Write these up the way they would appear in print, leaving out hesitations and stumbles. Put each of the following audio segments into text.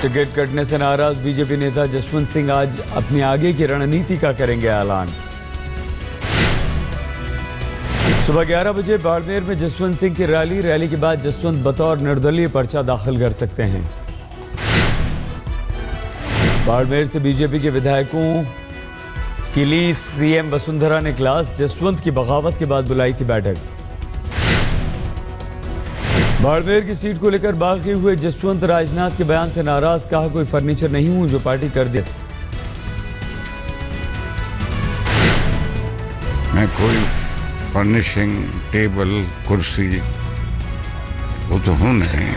Ticket कटने से नाराज बीजेपी नेता जसवंत सिंह आज अपनी आगे की रणनीति का करेंगे ऐलान। सुबह 11 बजे बाड़मेर में जसवंत सिंह की रैली के बाद जसवंत बतौर निर्दलीय पर्चा दाखिल कर सकते हैं। बाड़मेर से बीजेपी के विधायकों के लिए सीएम वसुंधरा ने क्लास जसवंत की बगावत के बाद बुलाई थी बैठक। बाड़मेर की सीट को लेकर बागी हुए जसवंत राजनाथ के बयान से नाराज, कहा कोई फर्नीचर नहीं हूं जो पार्टी कर दे। मैं कोई फर्निशिंग टेबल कुर्सी वो तो हूं नहीं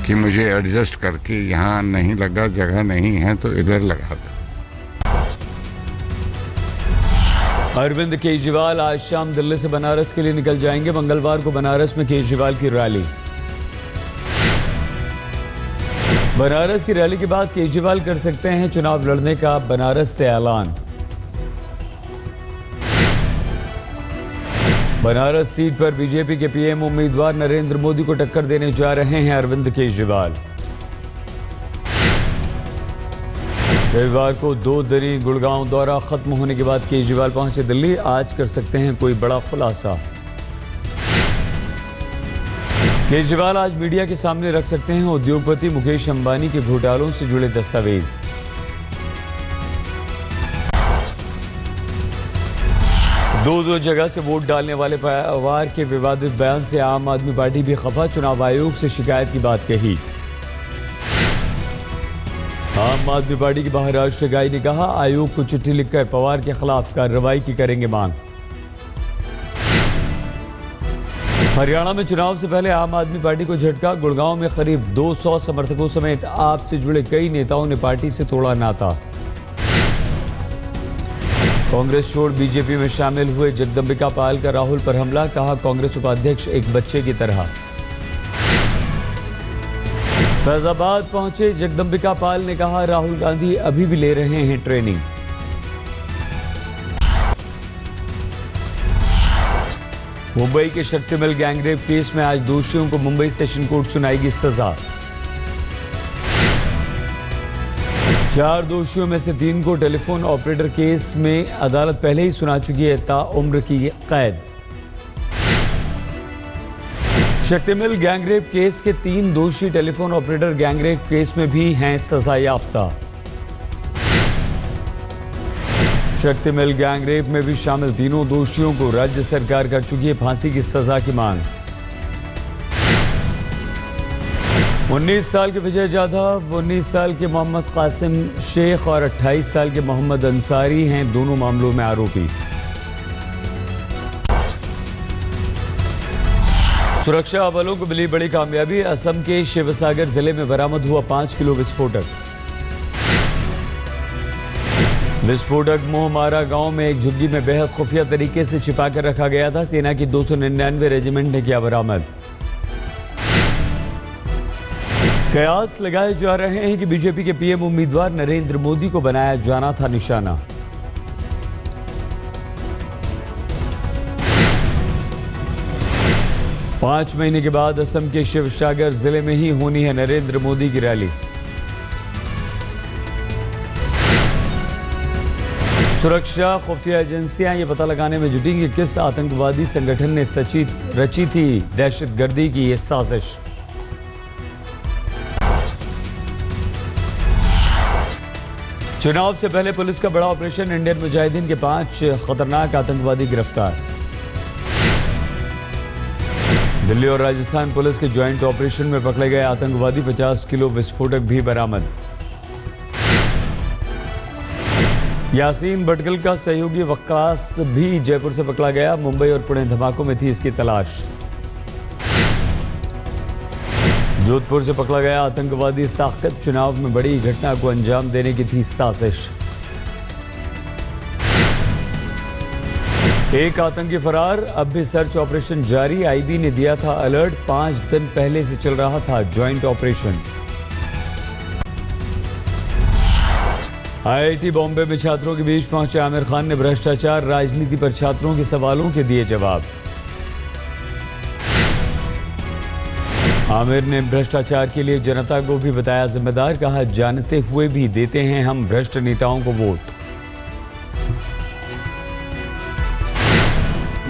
कि मुझे एडजस्ट करके यहाँ नहीं लगा, जगह नहीं है तो इधर लगा दो। अरविंद केजरीवाल आज शाम दिल्ली से बनारस के लिए निकल जाएंगे। मंगलवार को बनारस में केजरीवाल की रैली। बनारस की रैली के बाद केजरीवाल कर सकते हैं चुनाव लड़ने का बनारस से ऐलान। बनारस सीट पर बीजेपी के पीएम उम्मीदवार नरेंद्र मोदी को टक्कर देने जा रहे हैं अरविंद केजरीवाल। रविवार को 2 दिन गुड़गांव दौरा खत्म होने के बाद केजरीवाल पहुंचे दिल्ली। आज कर सकते हैं कोई बड़ा खुलासा। केजरीवाल आज मीडिया के सामने रख सकते हैं उद्योगपति मुकेश अंबानी के घोटालों से जुड़े दस्तावेज। दो जगह से वोट डालने वाले परिवार के विवादित बयान से आम आदमी पार्टी भी खफा, चुनाव आयोग से शिकायत की बात कही। आम आदमी पार्टी के महाराष्ट्र गाई ने कहा आयोग को चिट्ठी लिखकर पवार के खिलाफ कार्रवाई की करेंगे मांग। हरियाणा में चुनाव से पहले आम आदमी पार्टी को झटका। गुड़गांव में करीब 200 समर्थकों समेत आप से जुड़े कई नेताओं ने पार्टी से तोड़ा नाता। कांग्रेस छोड़ बीजेपी में शामिल हुए जगदंबिका पाल का राहुल पर हमला, कहा कांग्रेस उपाध्यक्ष एक बच्चे की तरह। फैजाबाद पहुंचे जगदंबिका पाल ने कहा राहुल गांधी अभी भी ले रहे हैं ट्रेनिंग। मुंबई के शक्ति मिल गैंगरेप केस में आज दोषियों को मुंबई सेशन कोर्ट सुनाएगी सजा। 4 दोषियों में से 3 को टेलीफोन ऑपरेटर केस में अदालत पहले ही सुना चुकी है ताउम्र की कैद। शक्ति मिल गैंगरेप केस के 3 दोषी टेलीफोन ऑपरेटर गैंगरेप केस में भी हैं सजा याफ्ता। शक्ति मिल गैंगरेप में भी शामिल तीनों दोषियों को राज्य सरकार कर चुकी है फांसी की सजा की मांग। 19 साल के विजय जाधव, 19 साल के मोहम्मद कासिम शेख और 28 साल के मोहम्मद अंसारी हैं दोनों मामलों में आरोपी। सुरक्षा बलों को मिली बड़ी कामयाबी। असम के शिवसागर जिले में बरामद हुआ 5 किलो विस्फोटक। विस्फोटक मोहमारा गांव में एक झुग्गी में बेहद खुफिया तरीके से छिपा कर रखा गया था। सेना की 299 रेजिमेंट ने किया बरामद। कयास लगाए जा रहे हैं कि बीजेपी के पीएम उम्मीदवार नरेंद्र मोदी को बनाया जाना था निशाना। पांच महीने के बाद असम के शिवसागर जिले में ही होनी है नरेंद्र मोदी की रैली। सुरक्षा खुफिया एजेंसियां ये पता लगाने में जुटी कि किस आतंकवादी संगठन ने रची थी दहशतगर्दी की ये साजिश। चुनाव से पहले पुलिस का बड़ा ऑपरेशन। इंडियन मुजाहिदीन के 5 खतरनाक आतंकवादी गिरफ्तार। दिल्ली और राजस्थान पुलिस के ज्वाइंट ऑपरेशन में पकड़े गए आतंकवादी 50 किलो विस्फोटक भी बरामद। यासीन भटकल का सहयोगी वक्कास भी जयपुर से पकड़ा गया। मुंबई और पुणे धमाकों में थी इसकी तलाश। जोधपुर से पकड़ा गया आतंकवादी साख्त। चुनाव में बड़ी घटना को अंजाम देने की थी साजिश। एक आतंकी फरार, अब भी सर्च ऑपरेशन जारी। आईबी ने दिया था अलर्ट। 5 दिन पहले से चल रहा था ज्वाइंट ऑपरेशन। आईआईटी बॉम्बे में छात्रों के बीच पहुंचे आमिर खान ने भ्रष्टाचार राजनीति पर छात्रों के सवालों के दिए जवाब। आमिर ने भ्रष्टाचार के लिए जनता को भी बताया जिम्मेदार, कहा जानते हुए भी देते हैं हम भ्रष्ट नेताओं को वोट।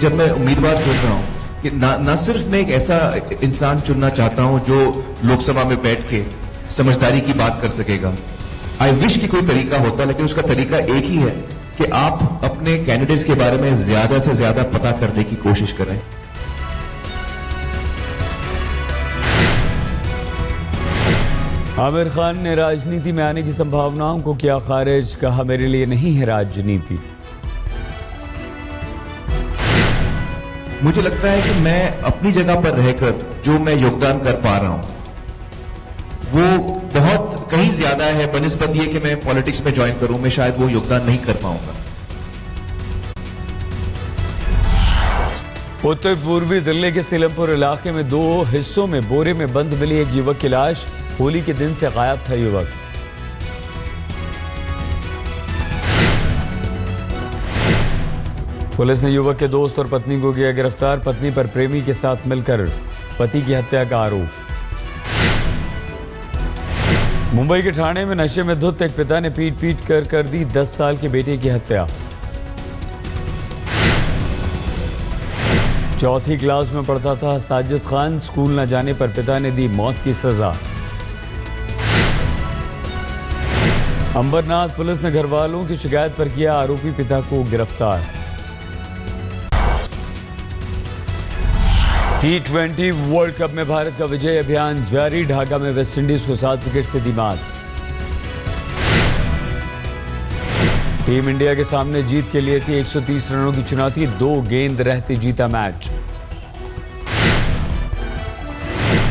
जब मैं उम्मीदवार चुन रहा हूं कि ना सिर्फ मैं एक ऐसा इंसान चुनना चाहता हूं जो लोकसभा में बैठ के समझदारी की बात कर सकेगा। आई विश कि कोई तरीका होता, लेकिन उसका तरीका एक ही है कि आप अपने कैंडिडेट्स के बारे में ज्यादा से ज्यादा पता करने की कोशिश करें। आमिर खान ने राजनीति में आने की संभावनाओं को किया खारिज, कहा मेरे लिए नहीं है राजनीति। मुझे लगता है कि मैं अपनी जगह पर रहकर जो मैं योगदान कर पा रहा हूं वो बहुत कहीं ज्यादा है बनिस्बत ये कि मैं पॉलिटिक्स में ज्वाइन करूं, मैं शायद वो योगदान नहीं कर पाऊंगा। उत्तर पूर्वी दिल्ली के सीलमपुर इलाके में 2 हिस्सों में बोरे में बंद मिली एक युवक की लाश। होली के दिन से गायब था युवक। पुलिस ने युवक के दोस्त और पत्नी को किया गिरफ्तार। पत्नी पर प्रेमी के साथ मिलकर पति की हत्या का आरोप। मुंबई के ठाणे में नशे में धुत एक पिता ने पीट कर दी 10 साल के बेटे की हत्या। चौथी क्लास में पढ़ता था साजिद खान, स्कूल न जाने पर पिता ने दी मौत की सजा। अंबरनाथ पुलिस ने घर वालों की शिकायत पर किया आरोपी पिता को गिरफ्तार। T20 वर्ल्ड कप में भारत का विजय अभियान जारी। ढाका में वेस्टइंडीज को 7 विकेट से दी मात। टीम इंडिया के सामने जीत के लिए थी 130 रनों की चुनौती। 2 गेंद रहते जीता मैच।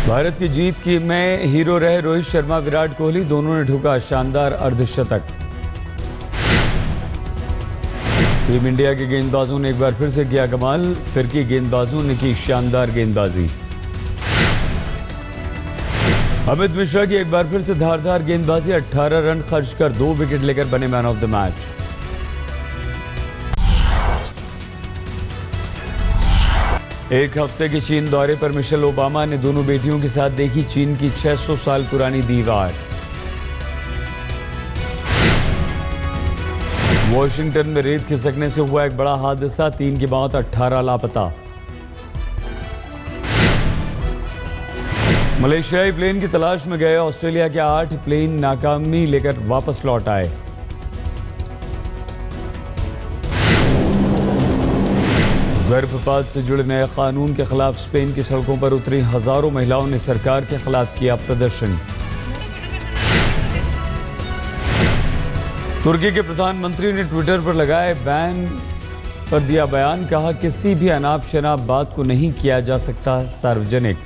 भारत की जीत की में हीरो रहे रोहित शर्मा, विराट कोहली, दोनों ने ठोका शानदार अर्धशतक। टीम इंडिया के गेंदबाजों ने एक बार फिर से किया कमाल। फिरकी गेंदबाजों ने की शानदार गेंदबाजी। अमित मिश्रा की एक बार फिर से धारदार गेंदबाजी। 18 रन खर्च कर 2 विकेट लेकर बने मैन ऑफ द मैच। एक हफ्ते के चीन दौरे पर मिशेल ओबामा ने दोनों बेटियों के साथ देखी चीन की 600 साल पुरानी दीवार। वॉशिंगटन में रेत खिसकने से हुआ एक बड़ा हादसा। 3 की मौत, 18 लापता। मलेशियाई प्लेन की तलाश में गए ऑस्ट्रेलिया के 8 प्लेन नाकामी लेकर वापस लौट आए। गर्भपात से जुड़े नए कानून के खिलाफ स्पेन की सड़कों पर उतरी हजारों महिलाओं ने सरकार के खिलाफ किया प्रदर्शन। तुर्की के प्रधानमंत्री ने ट्विटर पर लगाए बैन पर दिया बयान। कहा किसी भी अनाप शनाप बात को नहीं किया जा सकता सार्वजनिक।